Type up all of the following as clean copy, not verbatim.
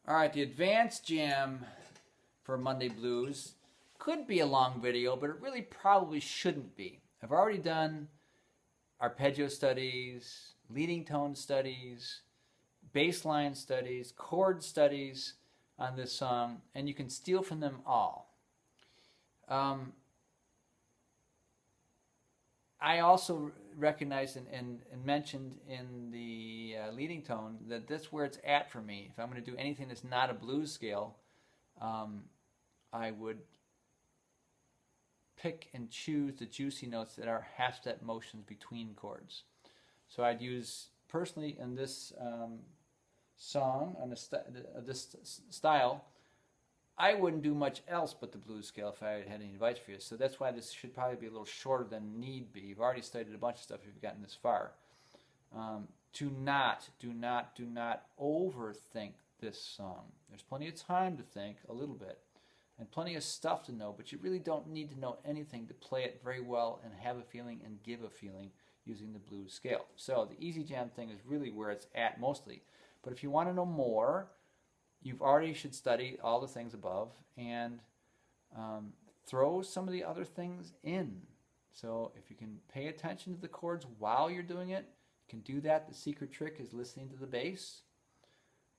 All right, the advanced jam for Monday Blues could be a long video, but it really probably shouldn't be. I've already done arpeggio studies, leading tone studies, bass line studies, chord studies on this song, and you can steal from them all. I also recognized and mentioned in the leading tone that that's where it's at for me. If I'm going to do anything that's not a blues scale, I would pick and choose the juicy notes that are half-step motions between chords. So I'd use, personally in this song, on this style, I wouldn't do much else but the blues scale if I had any advice for you. So that's why this should probably be a little shorter than need be. You've already studied a bunch of stuff if you've gotten this far. Do not overthink this song. There's plenty of time to think a little bit and plenty of stuff to know, but you really don't need to know anything to play it very well and have a feeling and give a feeling using the blues scale. So the easy jam thing is really where it's at mostly. But if you want to know more, you've already should study all the things above and throw some of the other things in. So if you can pay attention to the chords while you're doing it, you can do that. The secret trick is listening to the bass.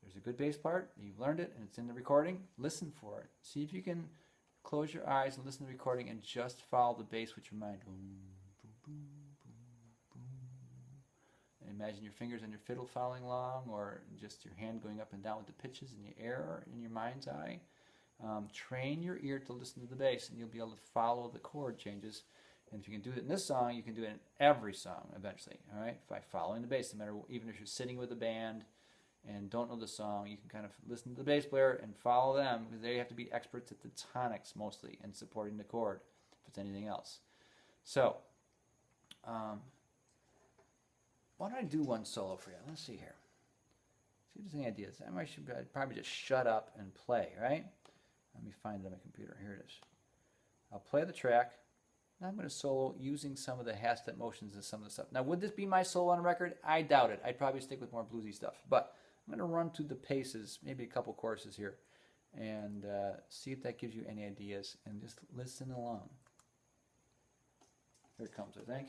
There's a good bass part. You've learned it and it's in the recording. Listen for it. See if you can close your eyes and listen to the recording and just follow the bass with your mind. Boom, boom, boom, boom, boom. And imagine your fingers on your fiddle following along, or just your hand going up and down with the pitches in the air in your mind's eye. Train your ear to listen to the bass and you'll be able to follow the chord changes. And if you can do it in this song, you can do it in every song eventually, all right? By following the bass, no matter, even if you're sitting with a band and don't know the song, you can kind of listen to the bass player and follow them, because they have to be experts at the tonics mostly and supporting the chord if it's anything else. So, why don't I do one solo for you? Let's see here. See if there's any ideas. I'd probably just shut up and play, right? Let me find it on my computer. Here it is. I'll play the track. Now I'm going to solo using some of the half-step motions and some of the stuff. Now, would this be my solo on record? I doubt it. I'd probably stick with more bluesy stuff. But I'm going to run through the paces, maybe a couple choruses here, and see if that gives you any ideas, and just listen along. Here it comes, I think.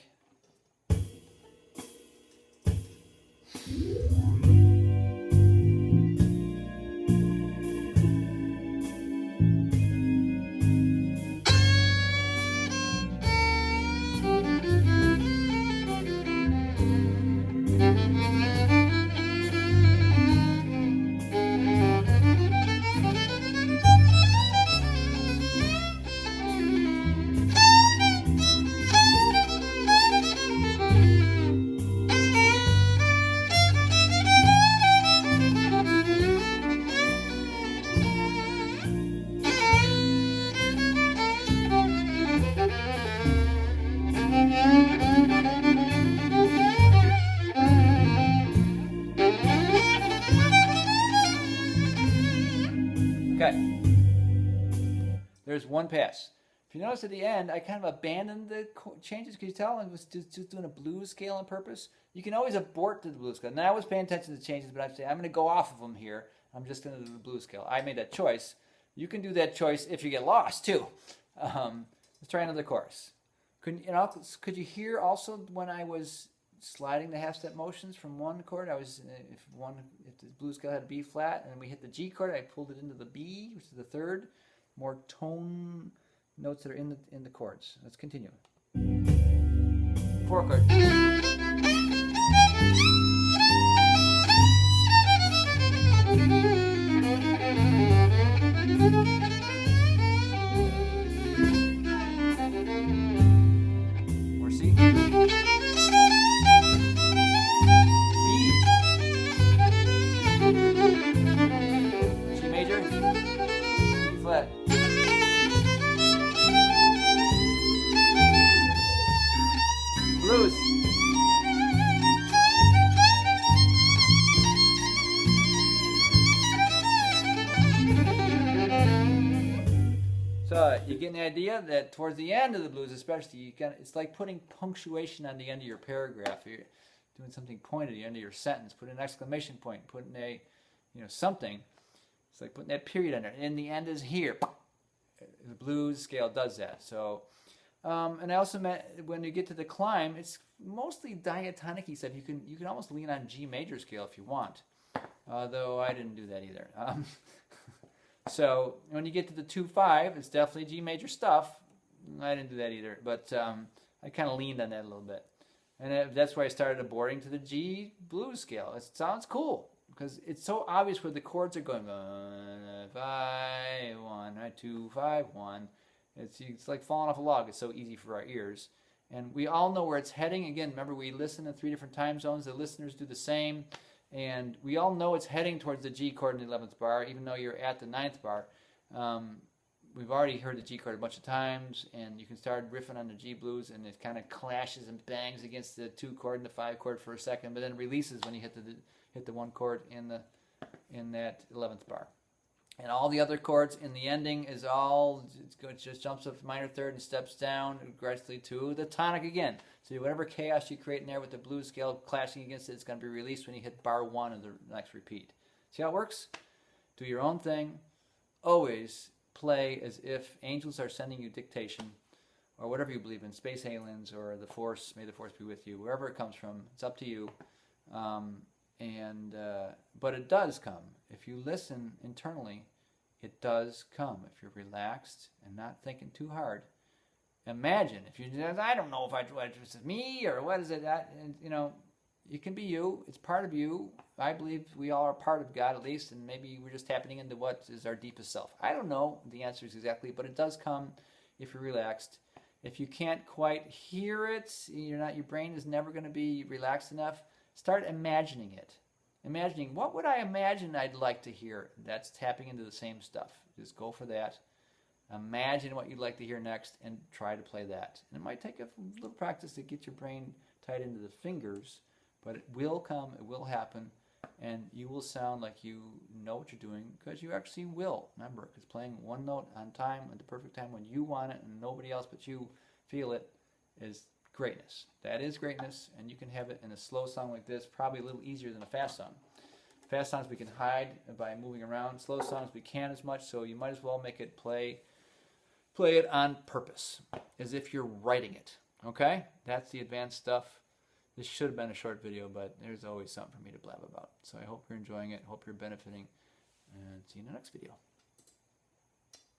Okay, there's one pass. If you notice at the end, I kind of abandoned the changes. Can you tell? I was just doing a blues scale on purpose. You can always abort to the blues scale. Now I was paying attention to the changes, but I'm saying I'm going to go off of them here. I'm just going to do the blues scale. I made that choice. You can do that choice if you get lost too. Let's try another chorus. Could you hear also when I was sliding the half-step motions from one chord? I was if the blues scale had a B flat and we hit the G chord, I pulled it into the B, which is the third. More tone notes that are in the chords. Let's continue. 4 chord. Or C. G major, B flat. Blues. So you get the idea that towards the end of the blues, especially, it's like putting punctuation on the end of your paragraph. You're doing something pointed at the end of your sentence. Put an exclamation point. Put in a, something. It's like putting that period under it. And the end is here. The blues scale does that. So, and I also meant when you get to the climb, it's mostly diatonic-y stuff. You can almost lean on G major scale if you want. Though I didn't do that either. So when you get to the 2-5, it's definitely G major stuff. I didn't do that either, but I kind of leaned on that a little bit. And that's why I started aborting to the G blues scale. It sounds cool because it's so obvious where the chords are going. 1, 5, 1, 2, 5, 1. It's like falling off a log. It's so easy for our ears. And we all know where it's heading. Again, remember we listen in 3 different time zones. The listeners do the same. And we all know it's heading towards the G chord in the 11th bar, even though you're at the 9th bar. We've already heard the G chord a bunch of times, and you can start riffing on the G blues, and it kind of clashes and bangs against the 2 chord and the 5 chord for a second, but then releases when you hit the 1 chord in that 11th bar. And all the other chords in the ending is it just jumps up minor third and steps down gradually to the tonic again. So whatever chaos you create in there with the blues scale clashing against it, it's going to be released when you hit bar 1 of the next repeat. See how it works? Do your own thing. Always play as if angels are sending you dictation, or whatever you believe in, space aliens or the force, may the force be with you, wherever it comes from, it's up to you. But it does come. If you listen internally, it does come. If you're relaxed and not thinking too hard, imagine if you, I don't know if this is me or what is it, and, you can be you. It's part of you. I believe we all are part of God at least, and maybe we're just tapping into what is our deepest self. I don't know the answers exactly, but it does come if you're relaxed. If you can't quite hear it, your brain is never going to be relaxed enough. Start imagining it. Imagining, what would I imagine I'd like to hear? That's tapping into the same stuff. Just go for that. Imagine what you'd like to hear next and try to play that. And it might take a little practice to get your brain tied into the fingers, but it will come, it will happen, and you will sound like you know what you're doing because you actually will. Remember, because playing one note on time at the perfect time when you want it and nobody else but you feel it is greatness. That is greatness, and you can have it in a slow song like this, probably a little easier than a fast song. Fast songs we can hide by moving around. Slow songs we can't as much, so you might as well make it play it on purpose, as if you're writing it. Okay? That's the advanced stuff. This should have been a short video, but there's always something for me to blab about. So I hope you're enjoying it. Hope you're benefiting, and see you in the next video.